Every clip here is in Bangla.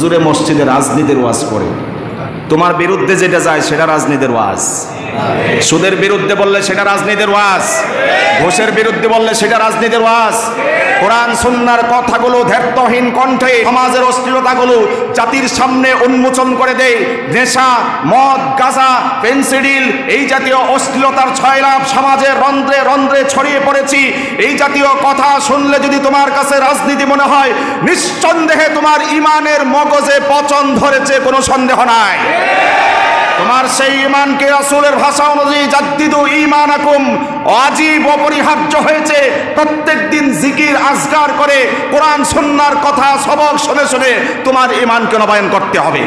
হুজুরে মসজিদে রাজনীতির ওয়াজ করে, তোমার বিরুদ্ধে যেটা যায় সেটা রাজনীতির ওয়াজ। সুদের বিরুদ্ধে বললে সেটা রাজনীতির ওয়াজ, ঘুষের বিরুদ্ধে বললে সেটা রাজনীতির ওয়াজ। কোরআন সুন্নাহর কথাগুলো ধ্যাত্তহীন কণ্ঠে সমাজের অশ্লীলতাগুলো জাতির সামনে উন্মোচন করে দেয়। নেশা, মদ, গাঁজা, পেনসিডিল এই জাতীয় অশ্লীলতার ছয়লাভ সমাজের রন্ধ্রে রন্ধ্রে ছড়িয়ে পড়েছি। এই জাতীয় কথা শুনলে যদি তোমার কাছে রাজনীতি মনে হয়, নিঃসন্দেহে তোমার ইমানের মগজে পচন ধরেছে, কোনো সন্দেহ নাই। তোমার সেই ঈমানকে রাসূলের ভাষা অনুযায়ী জাদ্দিদু ঈমানাকুম ওয়াজিব অপরিহার্য হয়েছে। প্রত্যেক দিন জিকির আজকার করে কোরআন সুন্নাহর কথা সবক শুনে শুনে তোমার ঈমানকে নবায়ন করতে হবে।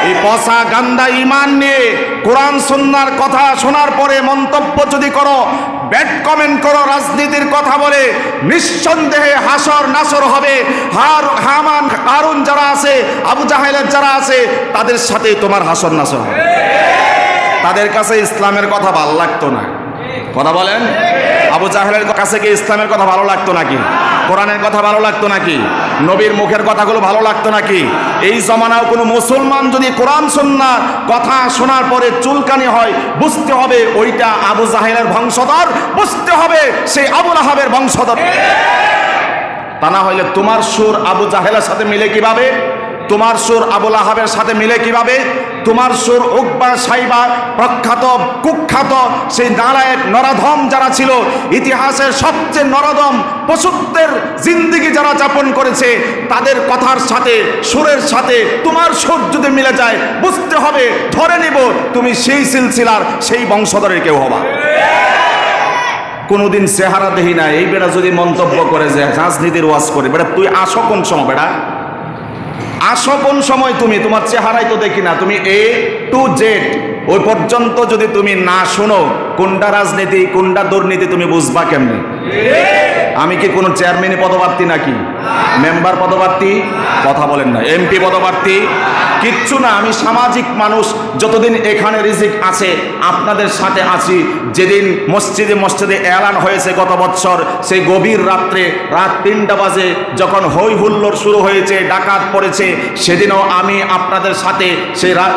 এই পচা গান্দা ঈমান নিয়ে কোরআন সুন্নাহর কথা শোনার পরে মন্তব্য যদি করো, ব্যাড কমেন্ট করো, রাজনীতির কথা বলে, নিঃসন্দেহে হাসর নাসর হবে। হামান কারুন যারা আছে, আবু জাহেলের যারা আছে, তাদের সাথে তোমার হাসর নাসর হবে। তাদের কাছে ইসলামের কথা ভালো লাগতো না, কথা বলেন। আবু জাহেলের কাছে কি ইসলামের কথা ভালো লাগতো নাকি? কোরআনের কথা ভালো লাগতো নাকি? নবীর মুখের কথাগুলো ভালো লাগতো নাকি? এই জমানাও কোনো মুসলমান যদি কোরআন সুন্নাহর কথা শোনার পরে চুলকানি হয়, বুঝতে হবে ওইটা আবু জাহেলের বংশধর, বুঝতে হবে সেই আবু লাহাবের বংশধর। তা না হইলে তোমার সুর আবু জাহেলের সাথে মিলে কিভাবে? তোমার সুর আবু লাহাবের সাথে মিলে কিভাবে? তোমার সুর উকবা, সাইবা, প্রখ্যাত কুখ্যাত সেই নালায়েক নরাধম যারা ছিল, ইতিহাসের সবচেয়ে নরদম পশুত্বের জিন্দেগি যারা যাপন করেছে, তাদের কথার সাথে সুরের সাথে তোমার সুর যদি মিলে যায়, বুঝতে হবে, ধরে নিব তুমি সেই সিলসিলার সেই বংশধরের কেউ হবা। কোনোদিন চেহারা দেখি না, এই বেটা যদি মন্তব্য করে যে রাজনীতির ওয়াজ করে, বেটা তুই আসো কোন সময়? বেটা আসো কোন সময়? তুমি তোমার চেহারাই তো দেখি না। তুমি A to Z ওই পর্যন্ত যদি তুমি না শোনো, কোনটা রাজনীতি কোনটা দুর্নীতি তুমি বুঝবা কেমনে? আমি কি কোনো চেয়ারম্যান পদপ্রার্থী নাকি? মেম্বার পদপ্রার্থী? কথা বলেন না। MP পদপ্রার্থী? কিচ্ছু না। আমি সামাজিক মানুষ। যতদিন এখানে রিজিক আছে আপনাদের সাথে আছি। যেদিন মসজিদে মসজিদে এলান হয়েছে গত বছর, সেই গভীর রাত্রে রাত 3টা বাজে যখন হই হুল্লোড় শুরু হয়েছে, ডাকাত পড়েছে, সেদিনও আমি আপনাদের সাথে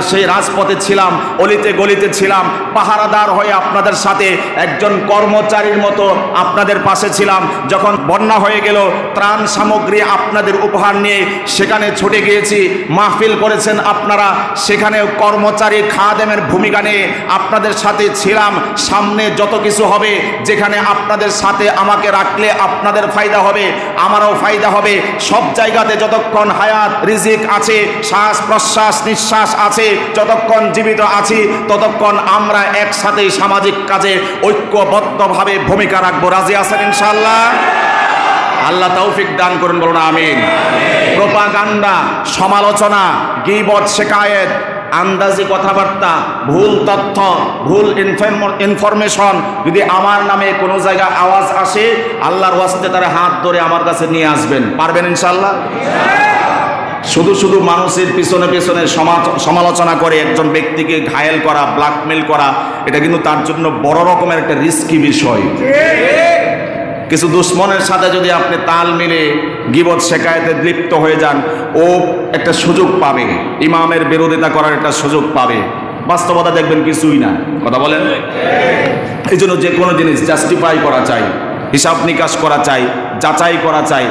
সেই রাজপথে ছিলাম, অলিতে গলিতে ছিলাম, পাহারাদার হয়ে আপনাদের সাথে একজন কর্মচারীর মতো আপনাদের পাশে ছিলাম। যখন বন্যা হয়ে গেল, ত্রাণ সামগ্রী আপনাদের উপহার নিয়ে সেখানে ছুটে গিয়েছি। মাহফিল করেছেন আপনারা, সেখানে কর্মচারী খাদেমের ভূমিকা নিয়ে আপনাদের সাথে ছিলাম। সামনে যত কিছু হবে, যেখানে আপনাদের সাথে আমাকে রাখলে আপনাদের ফায়দা হবে, আমারও ফায়দা হবে। সব জায়গাতে যতক্ষণ হায়াত রিজিক আছে, শ্বাস প্রশ্বাস নিঃশ্বাস আছে, যতক্ষণ জীবিত আছি, ততক্ষণ আমরা একসাথে সামাজিক কাজে ঐক্যবদ্ধভাবে ভূমিকা রাখবো। রাজি আছেন ইনশাআল্লাহ? আল্লাহ তৌফিক দান করুন, বলুন আমিন। প্রোপাগান্ডা, সমালোচনা, গীবত, শিকায়েত, আন্দাজি কথাবার্তা, ভুল তথ্য, ভুল ইনফরমেশন যদি আমার নামে কোনো জায়গায় আওয়াজ আসে, আল্লাহর ওয়াস্তে তারা হাত ধরে আমার কাছে নিয়ে আসবেন। পারবেন ইনশাআল্লাহ? শুধু শুধু মানুষের পিছনে পিছনে সমালোচনা করে একজন ব্যক্তিকে ঘায়েল করা, ব্ল্যাকমেল করা, এটা কিন্তু তার জন্য বড় রকমের একটা রিস্কি বিষয়। কিছু দুশ্মনের সাথে যদি আপনি তাল মিলে গীবত শিকায়েতে লিপ্ত হয়ে যান, ও একটা সুযোগ পাবে, ইমামের বিরোধিতা করার একটা সুযোগ পাবে। বাস্তবতা দেখবেন কিছুই না, কথা বলেন। এই জন্য যে কোনো জিনিস জাস্টিফাই করা চাই, হিসাব নিকাশ করা চাই, যাচাই করা চাই।